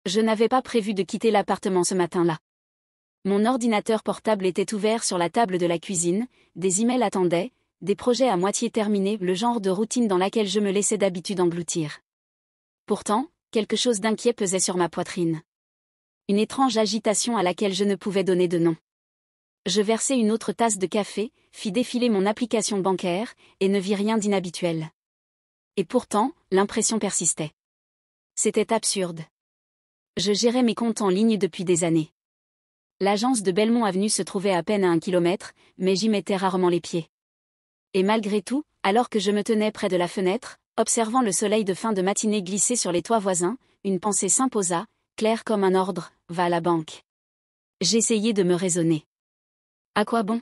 Je n'avais pas prévu de quitter l'appartement ce matin-là. Mon ordinateur portable était ouvert sur la table de la cuisine, des emails attendaient, des projets à moitié terminés, le genre de routine dans laquelle je me laissais d'habitude engloutir. Pourtant, quelque chose d'inquiet pesait sur ma poitrine. Une étrange agitation à laquelle je ne pouvais donner de nom. Je versai une autre tasse de café, fis défiler mon application bancaire, et ne vis rien d'inhabituel. Et pourtant, l'impression persistait. C'était absurde. Je gérais mes comptes en ligne depuis des années. L'agence de Belmont Avenue se trouvait à peine à 1 kilomètre, mais j'y mettais rarement les pieds. Et malgré tout, alors que je me tenais près de la fenêtre, observant le soleil de fin de matinée glisser sur les toits voisins, une pensée s'imposa, claire comme un ordre, va à la banque. J'essayais de me raisonner. À quoi bon?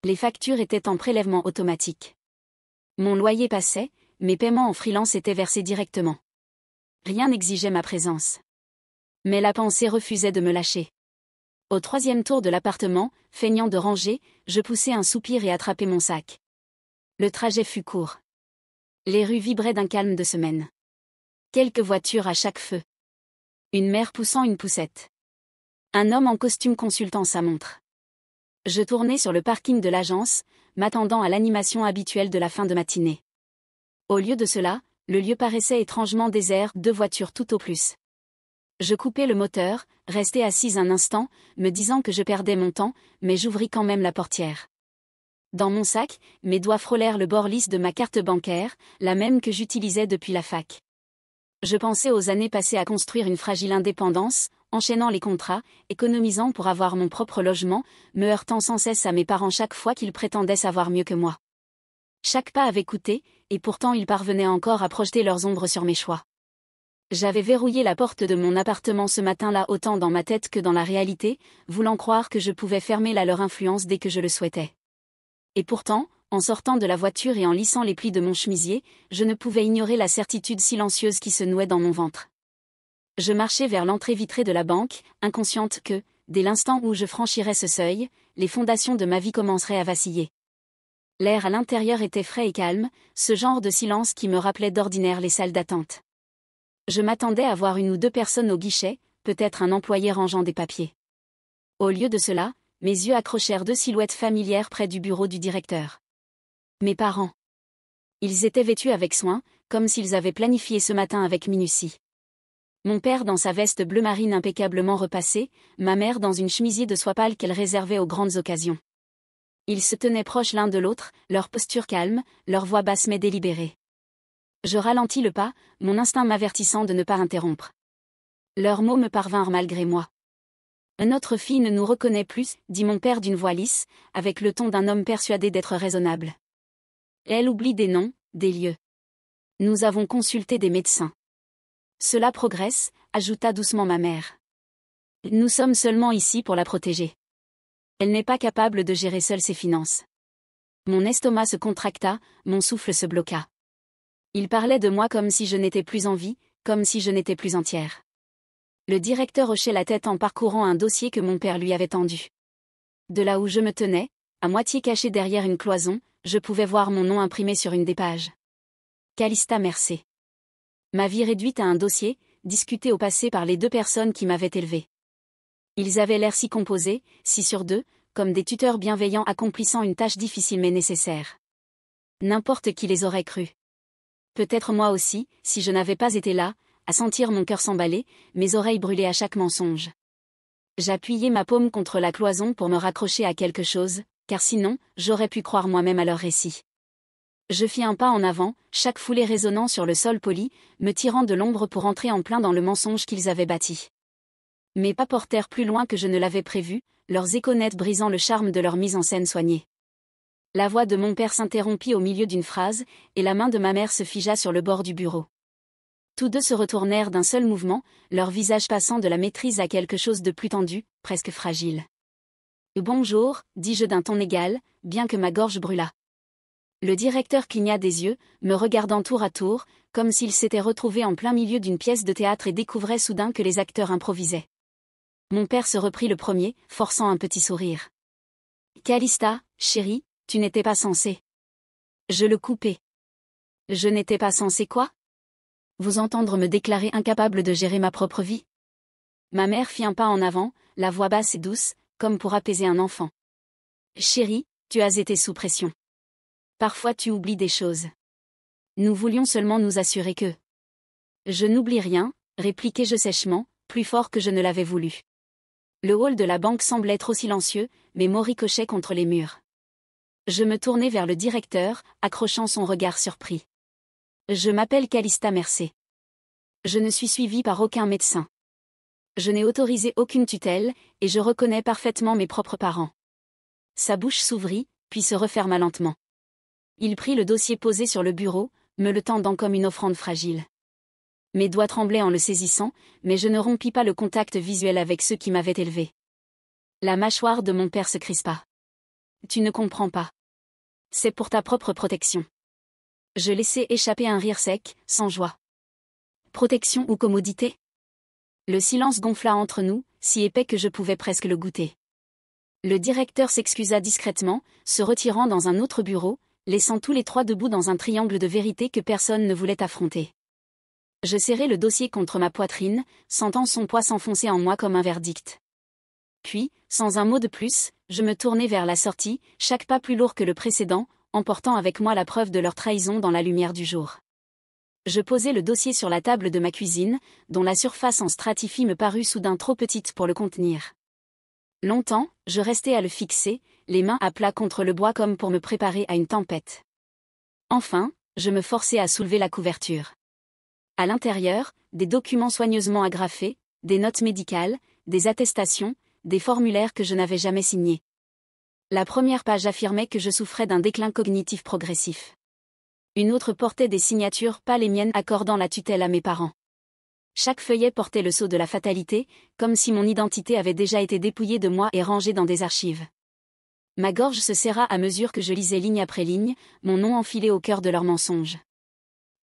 Les factures étaient en prélèvement automatique. Mon loyer passait, mes paiements en freelance étaient versés directement. Rien n'exigeait ma présence. Mais la pensée refusait de me lâcher. Au 3e tour de l'appartement, feignant de ranger, je poussai un soupir et attrapai mon sac. Le trajet fut court. Les rues vibraient d'un calme de semaine. Quelques voitures à chaque feu. Une mère poussant une poussette. Un homme en costume consultant sa montre. Je tournai sur le parking de l'agence, m'attendant à l'animation habituelle de la fin de matinée. Au lieu de cela, le lieu paraissait étrangement désert, 2 voitures tout au plus. Je coupai le moteur, restai assise un instant, me disant que je perdais mon temps, mais j'ouvris quand même la portière. Dans mon sac, mes doigts frôlèrent le bord lisse de ma carte bancaire, la même que j'utilisais depuis la fac. Je pensais aux années passées à construire une fragile indépendance, enchaînant les contrats, économisant pour avoir mon propre logement, me heurtant sans cesse à mes parents chaque fois qu'ils prétendaient savoir mieux que moi. Chaque pas avait coûté, et pourtant ils parvenaient encore à projeter leurs ombres sur mes choix. J'avais verrouillé la porte de mon appartement ce matin-là autant dans ma tête que dans la réalité, voulant croire que je pouvais fermer leur influence dès que je le souhaitais. Et pourtant, en sortant de la voiture et en lissant les plis de mon chemisier, je ne pouvais ignorer la certitude silencieuse qui se nouait dans mon ventre. Je marchais vers l'entrée vitrée de la banque, inconsciente que, dès l'instant où je franchirais ce seuil, les fondations de ma vie commenceraient à vaciller. L'air à l'intérieur était frais et calme, ce genre de silence qui me rappelait d'ordinaire les salles d'attente. Je m'attendais à voir 1 ou 2 personnes au guichet, peut-être un employé rangeant des papiers. Au lieu de cela, mes yeux accrochèrent 2 silhouettes familières près du bureau du directeur. Mes parents. Ils étaient vêtus avec soin, comme s'ils avaient planifié ce matin avec minutie. Mon père dans sa veste bleu marine impeccablement repassée, ma mère dans une chemisier de soie pâle qu'elle réservait aux grandes occasions. Ils se tenaient proches l'un de l'autre, leur posture calme, leur voix basse mais délibérée. Je ralentis le pas, mon instinct m'avertissant de ne pas interrompre. Leurs mots me parvinrent malgré moi. Notre fille ne nous reconnaît plus, dit mon père d'une voix lisse, avec le ton d'un homme persuadé d'être raisonnable. Elle oublie des noms, des lieux. Nous avons consulté des médecins. Cela progresse, ajouta doucement ma mère. Nous sommes seulement ici pour la protéger. Elle n'est pas capable de gérer seule ses finances. Mon estomac se contracta, mon souffle se bloqua. Il parlait de moi comme si je n'étais plus en vie, comme si je n'étais plus entière. Le directeur hochait la tête en parcourant un dossier que mon père lui avait tendu. De là où je me tenais, à moitié caché derrière une cloison, je pouvais voir mon nom imprimé sur une des pages. Calista Mercé. Ma vie réduite à un dossier, discuté au passé par les 2 personnes qui m'avaient élevée. Ils avaient l'air si composés, si sur 2, comme des tuteurs bienveillants accomplissant une tâche difficile mais nécessaire. N'importe qui les aurait crus. Peut-être moi aussi, si je n'avais pas été là, à sentir mon cœur s'emballer, mes oreilles brûler à chaque mensonge. J'appuyai ma paume contre la cloison pour me raccrocher à quelque chose, car sinon, j'aurais pu croire moi-même à leur récit. Je fis un pas en avant, chaque foulée résonnant sur le sol poli, me tirant de l'ombre pour entrer en plein dans le mensonge qu'ils avaient bâti. Mes pas portèrent plus loin que je ne l'avais prévu, leurs échos nets brisant le charme de leur mise en scène soignée. La voix de mon père s'interrompit au milieu d'une phrase, et la main de ma mère se figea sur le bord du bureau. Tous 2 se retournèrent d'un seul mouvement, leur visage passant de la maîtrise à quelque chose de plus tendu, presque fragile. « Bonjour », dis-je d'un ton égal, bien que ma gorge brûlât. Le directeur cligna des yeux, me regardant tour à tour, comme s'il s'était retrouvé en plein milieu d'une pièce de théâtre et découvrait soudain que les acteurs improvisaient. Mon père se reprit le premier, forçant un petit sourire. « Calista, chérie, tu n'étais pas censée. » Je le coupai. Je n'étais pas censée quoi? Vous entendre me déclarer incapable de gérer ma propre vie? Ma mère fit un pas en avant, la voix basse et douce, comme pour apaiser un enfant. Chérie, tu as été sous pression. Parfois tu oublies des choses. Nous voulions seulement nous assurer que... Je n'oublie rien, répliquai-je sèchement, plus fort que je ne l'avais voulu. Le hall de la banque semblait trop silencieux, mes mots ricochaient contre les murs. Je me tournai vers le directeur, accrochant son regard surpris. Je m'appelle Calista Mercé. Je ne suis suivie par aucun médecin. Je n'ai autorisé aucune tutelle, et je reconnais parfaitement mes propres parents. Sa bouche s'ouvrit, puis se referma lentement. Il prit le dossier posé sur le bureau, me le tendant comme une offrande fragile. Mes doigts tremblaient en le saisissant, mais je ne rompis pas le contact visuel avec ceux qui m'avaient élevé. La mâchoire de mon père se crispa. Tu ne comprends pas. C'est pour ta propre protection. Je laissai échapper un rire sec, sans joie. Protection ou commodité? Le silence gonfla entre nous, si épais que je pouvais presque le goûter. Le directeur s'excusa discrètement, se retirant dans un autre bureau, laissant tous les trois debout dans un triangle de vérité que personne ne voulait affronter. Je serrai le dossier contre ma poitrine, sentant son poids s'enfoncer en moi comme un verdict. Puis, sans un mot de plus, je me tournai vers la sortie, chaque pas plus lourd que le précédent, emportant avec moi la preuve de leur trahison dans la lumière du jour. Je posai le dossier sur la table de ma cuisine, dont la surface en stratifie me parut soudain trop petite pour le contenir. Longtemps, je restai à le fixer, les mains à plat contre le bois comme pour me préparer à une tempête. Enfin, je me forçai à soulever la couverture. À l'intérieur, des documents soigneusement agrafés, des notes médicales, des attestations, des formulaires que je n'avais jamais signés. La première page affirmait que je souffrais d'un déclin cognitif progressif. Une autre portait des signatures, pas les miennes, accordant la tutelle à mes parents. Chaque feuillet portait le sceau de la fatalité, comme si mon identité avait déjà été dépouillée de moi et rangée dans des archives. Ma gorge se serra à mesure que je lisais ligne après ligne, mon nom enfilé au cœur de leurs mensonges.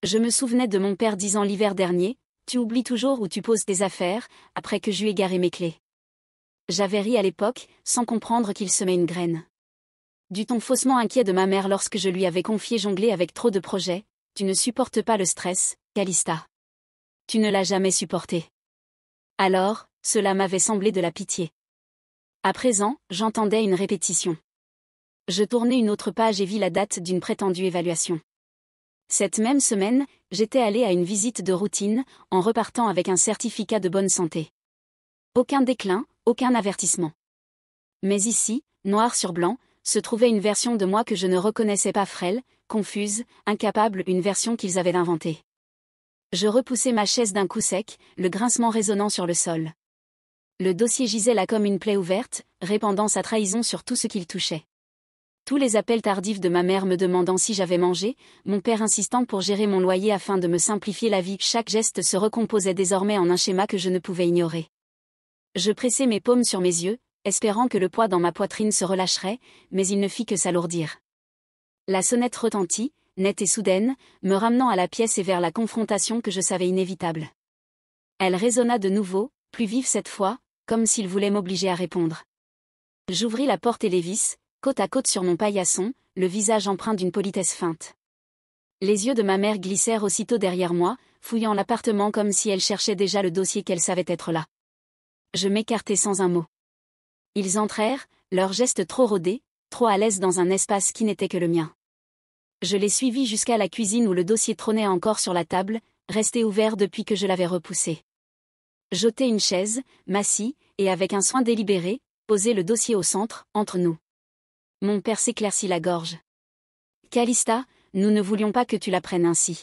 Je me souvenais de mon père disant l'hiver dernier, « Tu oublies toujours où tu poses tes affaires », après que j'eus égaré mes clés. J'avais ri à l'époque, sans comprendre qu'il semait une graine. Du ton faussement inquiet de ma mère lorsque je lui avais confié jongler avec trop de projets, « Tu ne supportes pas le stress, Calista. Tu ne l'as jamais supporté. » Alors, cela m'avait semblé de la pitié. À présent, j'entendais une répétition. Je tournai une autre page et vis la date d'une prétendue évaluation. Cette même semaine, j'étais allée à une visite de routine, en repartant avec un certificat de bonne santé. Aucun déclin, aucun avertissement. Mais ici, noir sur blanc, se trouvait une version de moi que je ne reconnaissais pas, frêle, confuse, incapable, une version qu'ils avaient inventée. Je repoussai ma chaise d'un coup sec, le grincement résonnant sur le sol. Le dossier gisait là comme une plaie ouverte, répandant sa trahison sur tout ce qu'il touchait. Tous les appels tardifs de ma mère me demandant si j'avais mangé, mon père insistant pour gérer mon loyer afin de me simplifier la vie, chaque geste se recomposait désormais en un schéma que je ne pouvais ignorer. Je pressai mes paumes sur mes yeux, espérant que le poids dans ma poitrine se relâcherait, mais il ne fit que s'alourdir. La sonnette retentit, nette et soudaine, me ramenant à la pièce et vers la confrontation que je savais inévitable. Elle résonna de nouveau, plus vive cette fois, comme s'il voulait m'obliger à répondre. J'ouvris la porte et les vis, côte à côte sur mon paillasson, le visage empreint d'une politesse feinte. Les yeux de ma mère glissèrent aussitôt derrière moi, fouillant l'appartement comme si elle cherchait déjà le dossier qu'elle savait être là. Je m'écartai sans un mot. Ils entrèrent, leurs gestes trop rodés, trop à l'aise dans un espace qui n'était que le mien. Je les suivis jusqu'à la cuisine où le dossier trônait encore sur la table, resté ouvert depuis que je l'avais repoussé. J'ôtai une chaise, m'assis, et avec un soin délibéré, posai le dossier au centre, entre nous. Mon père s'éclaircit la gorge. « Calista, nous ne voulions pas que tu la prennes ainsi.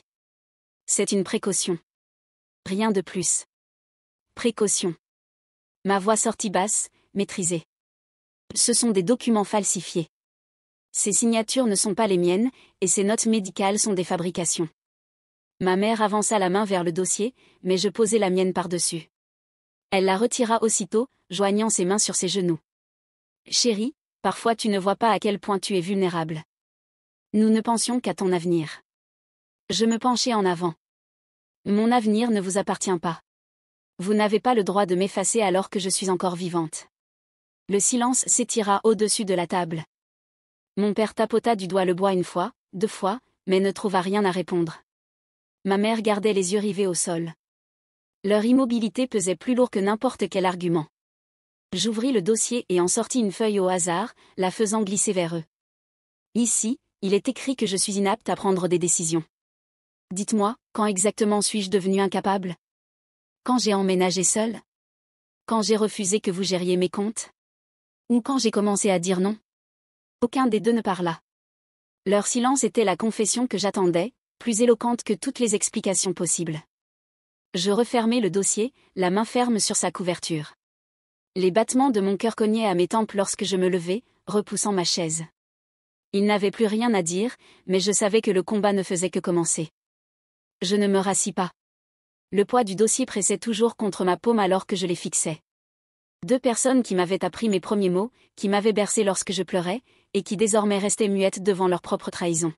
C'est une précaution. Rien de plus. Précaution. » Ma voix sortit basse, maîtrisée. Ce sont des documents falsifiés. Ces signatures ne sont pas les miennes, et ces notes médicales sont des fabrications. Ma mère avança la main vers le dossier, mais je posai la mienne par-dessus. Elle la retira aussitôt, joignant ses mains sur ses genoux. « Chérie, parfois tu ne vois pas à quel point tu es vulnérable. Nous ne pensions qu'à ton avenir. » Je me penchai en avant. « Mon avenir ne vous appartient pas. Vous n'avez pas le droit de m'effacer alors que je suis encore vivante. » Le silence s'étira au-dessus de la table. Mon père tapota du doigt le bois une fois, 2 fois, mais ne trouva rien à répondre. Ma mère gardait les yeux rivés au sol. Leur immobilité pesait plus lourd que n'importe quel argument. J'ouvris le dossier et en sortis une feuille au hasard, la faisant glisser vers eux. Ici, il est écrit que je suis inapte à prendre des décisions. Dites-moi, quand exactement suis-je devenue incapable? Quand j'ai emménagé seule? Quand j'ai refusé que vous gériez mes comptes? Ou quand j'ai commencé à dire non? Aucun des deux ne parla. Leur silence était la confession que j'attendais, plus éloquente que toutes les explications possibles. Je refermai le dossier, la main ferme sur sa couverture. Les battements de mon cœur cognaient à mes tempes lorsque je me levai, repoussant ma chaise. Ils n'avaient plus rien à dire, mais je savais que le combat ne faisait que commencer. Je ne me rassis pas. Le poids du dossier pressait toujours contre ma paume alors que je les fixais. Deux personnes qui m'avaient appris mes premiers mots, qui m'avaient bercé lorsque je pleurais, et qui désormais restaient muettes devant leur propre trahison.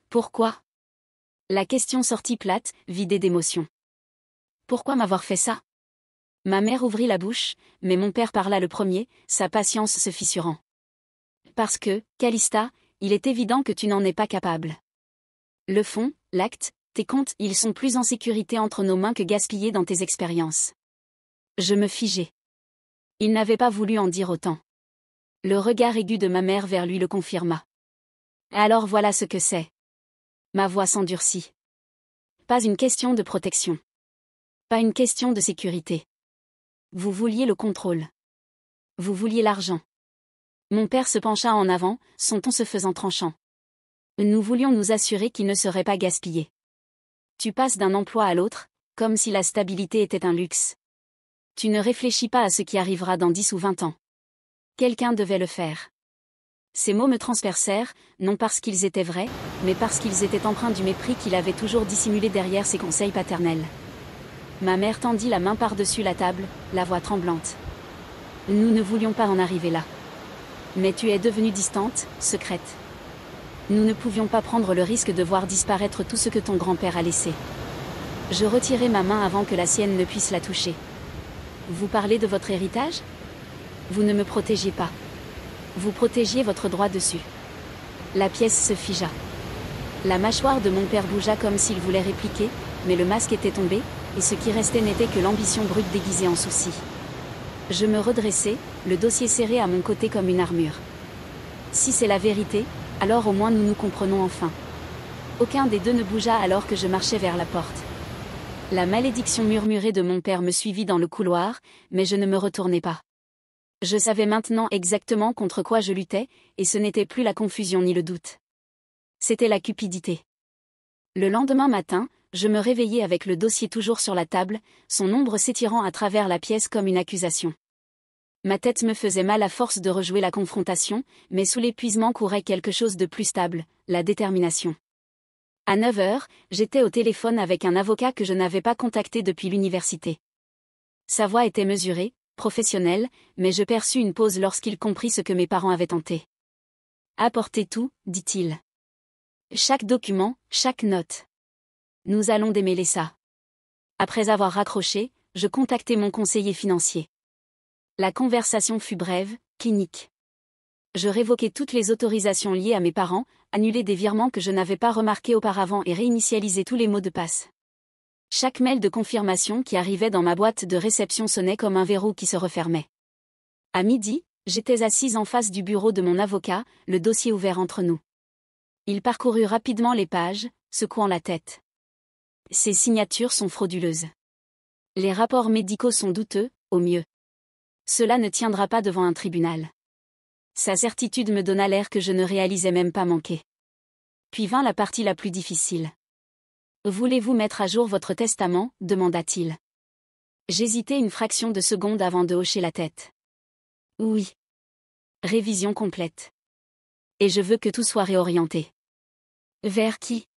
Pourquoi? La question sortit plate, vidée d'émotion. Pourquoi m'avoir fait ça? Ma mère ouvrit la bouche, mais mon père parla le premier, sa patience se fissurant. Parce que, Calista, il est évident que tu n'en es pas capable. Le fond, l'acte, tes comptes, ils sont plus en sécurité entre nos mains que gaspillés dans tes expériences. Je me figeai. Il n'avait pas voulu en dire autant. Le regard aigu de ma mère vers lui le confirma. Alors voilà ce que c'est. Ma voix s'endurcit. Pas une question de protection. Pas une question de sécurité. Vous vouliez le contrôle. Vous vouliez l'argent. Mon père se pencha en avant, son ton se faisant tranchant. Nous voulions nous assurer qu'il ne serait pas gaspillé. Tu passes d'un emploi à l'autre, comme si la stabilité était un luxe. Tu ne réfléchis pas à ce qui arrivera dans 10 ou 20 ans. Quelqu'un devait le faire. Ces mots me transpercèrent, non parce qu'ils étaient vrais, mais parce qu'ils étaient empreints du mépris qu'il avait toujours dissimulé derrière ses conseils paternels. Ma mère tendit la main par-dessus la table, la voix tremblante. Nous ne voulions pas en arriver là. Mais tu es devenue distante, secrète. Nous ne pouvions pas prendre le risque de voir disparaître tout ce que ton grand-père a laissé. Je retirai ma main avant que la sienne ne puisse la toucher. Vous parlez de votre héritage? Vous ne me protégiez pas. Vous protégiez votre droit dessus. La pièce se figea. La mâchoire de mon père bougea comme s'il voulait répliquer, mais le masque était tombé, et ce qui restait n'était que l'ambition brute déguisée en souci. Je me redressai, le dossier serré à mon côté comme une armure. Si c'est la vérité, alors au moins nous nous comprenons enfin. Aucun des deux ne bougea alors que je marchais vers la porte. La malédiction murmurée de mon père me suivit dans le couloir, mais je ne me retournai pas. Je savais maintenant exactement contre quoi je luttais, et ce n'était plus la confusion ni le doute. C'était la cupidité. Le lendemain matin, je me réveillai avec le dossier toujours sur la table, son ombre s'étirant à travers la pièce comme une accusation. Ma tête me faisait mal à force de rejouer la confrontation, mais sous l'épuisement courait quelque chose de plus stable, la détermination. À 9 heures, j'étais au téléphone avec un avocat que je n'avais pas contacté depuis l'université. Sa voix était mesurée, professionnelle, mais je perçus une pause lorsqu'il comprit ce que mes parents avaient tenté. Apportez tout, dit-il. Chaque document, chaque note. Nous allons démêler ça. Après avoir raccroché, je contactai mon conseiller financier. La conversation fut brève, clinique. Je révoquai toutes les autorisations liées à mes parents, annulai des virements que je n'avais pas remarqués auparavant et réinitialisai tous les mots de passe. Chaque mail de confirmation qui arrivait dans ma boîte de réception sonnait comme un verrou qui se refermait. À midi, j'étais assise en face du bureau de mon avocat, le dossier ouvert entre nous. Il parcourut rapidement les pages, secouant la tête. Ces signatures sont frauduleuses. Les rapports médicaux sont douteux, au mieux. Cela ne tiendra pas devant un tribunal. Sa certitude me donna l'air que je ne réalisais même pas manquer. Puis vint la partie la plus difficile. Voulez-vous mettre à jour votre testament, demanda-t-il. J'hésitai une fraction de seconde avant de hocher la tête. Oui. Révision complète. Et je veux que tout soit réorienté. Vers qui?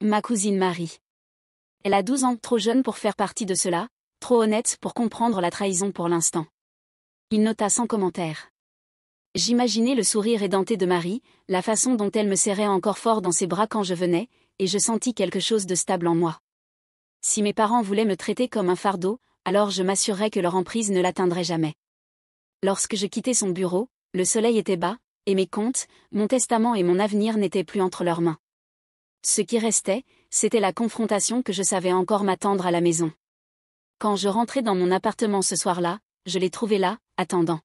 Ma cousine Marie. Elle a 12 ans, trop jeune pour faire partie de cela, trop honnête pour comprendre la trahison pour l'instant. Il nota sans commentaire. J'imaginais le sourire édenté de Marie, la façon dont elle me serrait encore fort dans ses bras quand je venais, et je sentis quelque chose de stable en moi. Si mes parents voulaient me traiter comme un fardeau, alors je m'assurerais que leur emprise ne l'atteindrait jamais. Lorsque je quittai son bureau, le soleil était bas, et mes comptes, mon testament et mon avenir n'étaient plus entre leurs mains. Ce qui restait, c'était la confrontation que je savais encore m'attendre à la maison. Quand je rentrais dans mon appartement ce soir-là, je l'ai trouvé là, attendant.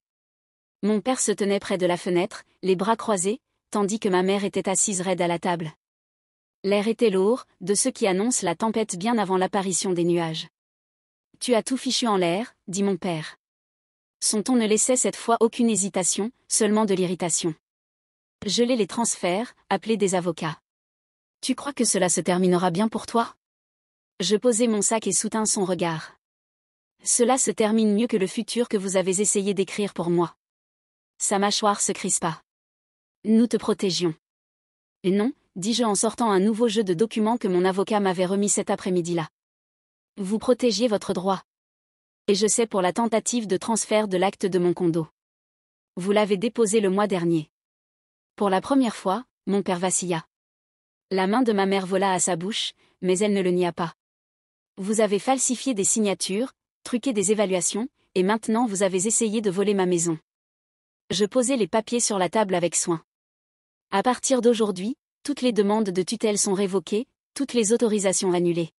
Mon père se tenait près de la fenêtre, les bras croisés, tandis que ma mère était assise raide à la table. L'air était lourd, de ceux qui annoncent la tempête bien avant l'apparition des nuages. « Tu as tout fichu en l'air », dit mon père. Son ton ne laissait cette fois aucune hésitation, seulement de l'irritation. Geler les transferts, appeler des avocats. « Tu crois que cela se terminera bien pour toi ?» Je posai mon sac et soutins son regard. « Cela se termine mieux que le futur que vous avez essayé d'écrire pour moi. » Sa mâchoire se crispa. « Nous te protégions. » « Et non, dis-je en sortant un nouveau jeu de documents que mon avocat m'avait remis cet après-midi-là. Vous protégiez votre droit. Et je sais pour la tentative de transfert de l'acte de mon condo. Vous l'avez déposé le mois dernier. Pour la première fois, mon père vacilla. La main de ma mère vola à sa bouche, mais elle ne le nia pas. Vous avez falsifié des signatures, truqué des évaluations, et maintenant vous avez essayé de voler ma maison. Je posai les papiers sur la table avec soin. À partir d'aujourd'hui, toutes les demandes de tutelle sont révoquées, toutes les autorisations annulées.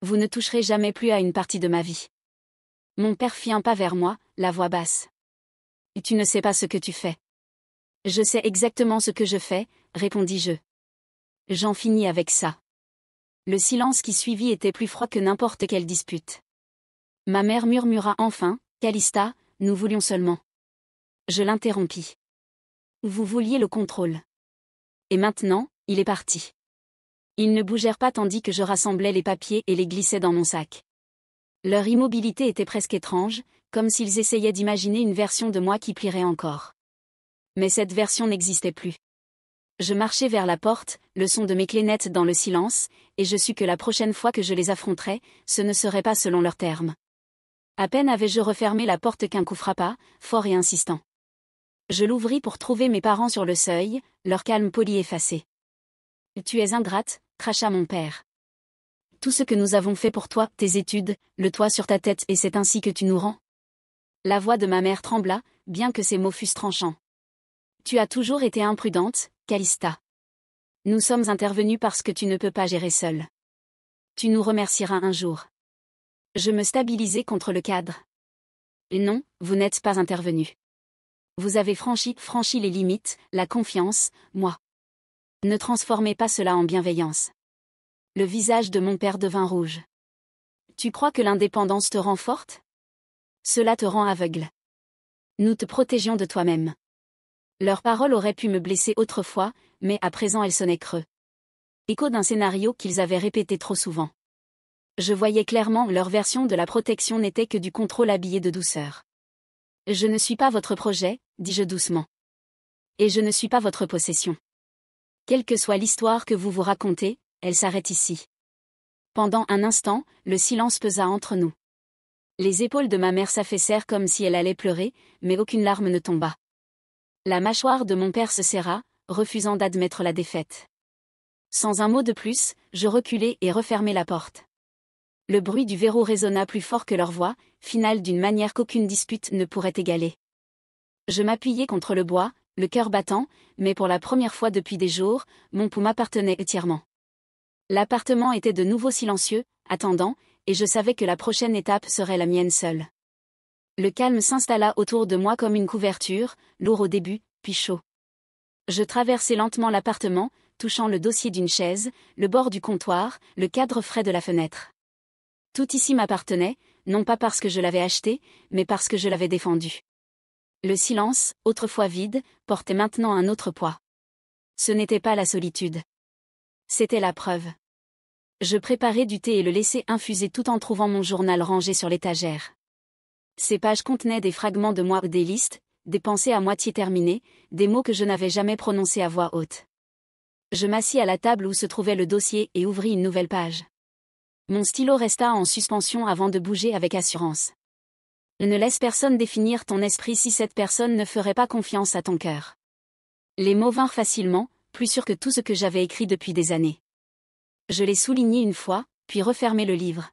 Vous ne toucherez jamais plus à une partie de ma vie. Mon père fit un pas vers moi, la voix basse. Tu ne sais pas ce que tu fais. Je sais exactement ce que je fais, répondis-je. J'en finis avec ça. Le silence qui suivit était plus froid que n'importe quelle dispute. Ma mère murmura enfin, Calista, nous voulions seulement. Je l'interrompis. Vous vouliez le contrôle. Et maintenant, il est parti. Ils ne bougèrent pas tandis que je rassemblais les papiers et les glissais dans mon sac. Leur immobilité était presque étrange, comme s'ils essayaient d'imaginer une version de moi qui plierait encore. Mais cette version n'existait plus. Je marchai vers la porte, le son de mes clés nettes dans le silence, et je sus que la prochaine fois que je les affronterais, ce ne serait pas selon leurs termes. À peine avais-je refermé la porte qu'un coup frappa, fort et insistant. Je l'ouvris pour trouver mes parents sur le seuil, leur calme poli effacé. « Tu es ingrate », cracha mon père. « Tout ce que nous avons fait pour toi, tes études, le toit sur ta tête et c'est ainsi que tu nous rends ?» La voix de ma mère trembla, bien que ses mots fussent tranchants. « Tu as toujours été imprudente, Calista. Nous sommes intervenus parce que tu ne peux pas gérer seule. Tu nous remercieras un jour. » Je me stabilisai contre le cadre. « Et non, vous n'êtes pas intervenu. Vous avez franchi les limites, la confiance, moi. Ne transformez pas cela en bienveillance. » Le visage de mon père devint rouge. « Tu crois que l'indépendance te rend forte ? Cela te rend aveugle. Nous te protégions de toi-même. » Leurs paroles auraient pu me blesser autrefois, mais à présent elles sonnaient creux. Écho d'un scénario qu'ils avaient répété trop souvent. Je voyais clairement leur version de la protection n'était que du contrôle habillé de douceur. « Je ne suis pas votre projet », dis-je doucement. « Et je ne suis pas votre possession. Quelle que soit l'histoire que vous vous racontez, elle s'arrête ici. » Pendant un instant, le silence pesa entre nous. Les épaules de ma mère s'affaissèrent comme si elle allait pleurer, mais aucune larme ne tomba. La mâchoire de mon père se serra, refusant d'admettre la défaite. Sans un mot de plus, je reculai et refermai la porte. Le bruit du verrou résonna plus fort que leur voix, finale d'une manière qu'aucune dispute ne pourrait égaler. Je m'appuyai contre le bois, le cœur battant, mais pour la première fois depuis des jours, mon pouls m'appartenait entièrement. L'appartement était de nouveau silencieux, attendant, et je savais que la prochaine étape serait la mienne seule. Le calme s'installa autour de moi comme une couverture, lourd au début, puis chaud. Je traversai lentement l'appartement, touchant le dossier d'une chaise, le bord du comptoir, le cadre frais de la fenêtre. Tout ici m'appartenait, non pas parce que je l'avais acheté, mais parce que je l'avais défendu. Le silence, autrefois vide, portait maintenant un autre poids. Ce n'était pas la solitude. C'était la preuve. Je préparai du thé et le laissai infuser tout en trouvant mon journal rangé sur l'étagère. Ces pages contenaient des fragments de moi, des listes, des pensées à moitié terminées, des mots que je n'avais jamais prononcés à voix haute. Je m'assis à la table où se trouvait le dossier et ouvris une nouvelle page. Mon stylo resta en suspension avant de bouger avec assurance. Ne laisse personne définir ton esprit si cette personne ne ferait pas confiance à ton cœur. Les mots vinrent facilement, plus sûrs que tout ce que j'avais écrit depuis des années. Je les soulignai une fois, puis refermai le livre.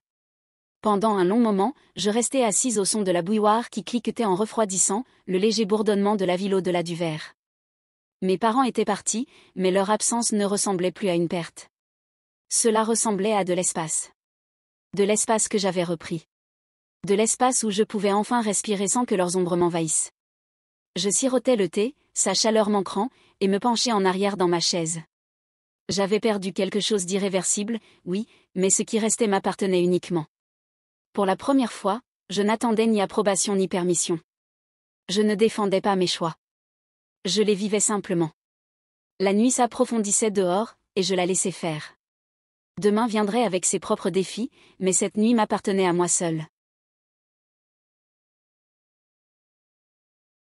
Pendant un long moment, je restai assise au son de la bouilloire qui cliquetait en refroidissant, le léger bourdonnement de la ville au-delà du verre. Mes parents étaient partis, mais leur absence ne ressemblait plus à une perte. Cela ressemblait à de l'espace. De l'espace que j'avais repris. De l'espace où je pouvais enfin respirer sans que leurs ombres m'envahissent. Je sirotais le thé, sa chaleur m'ancrant, et me penchais en arrière dans ma chaise. J'avais perdu quelque chose d'irréversible, oui, mais ce qui restait m'appartenait uniquement. Pour la première fois, je n'attendais ni approbation ni permission. Je ne défendais pas mes choix. Je les vivais simplement. La nuit s'approfondissait dehors, et je la laissais faire. Demain viendrait avec ses propres défis, mais cette nuit m'appartenait à moi seule.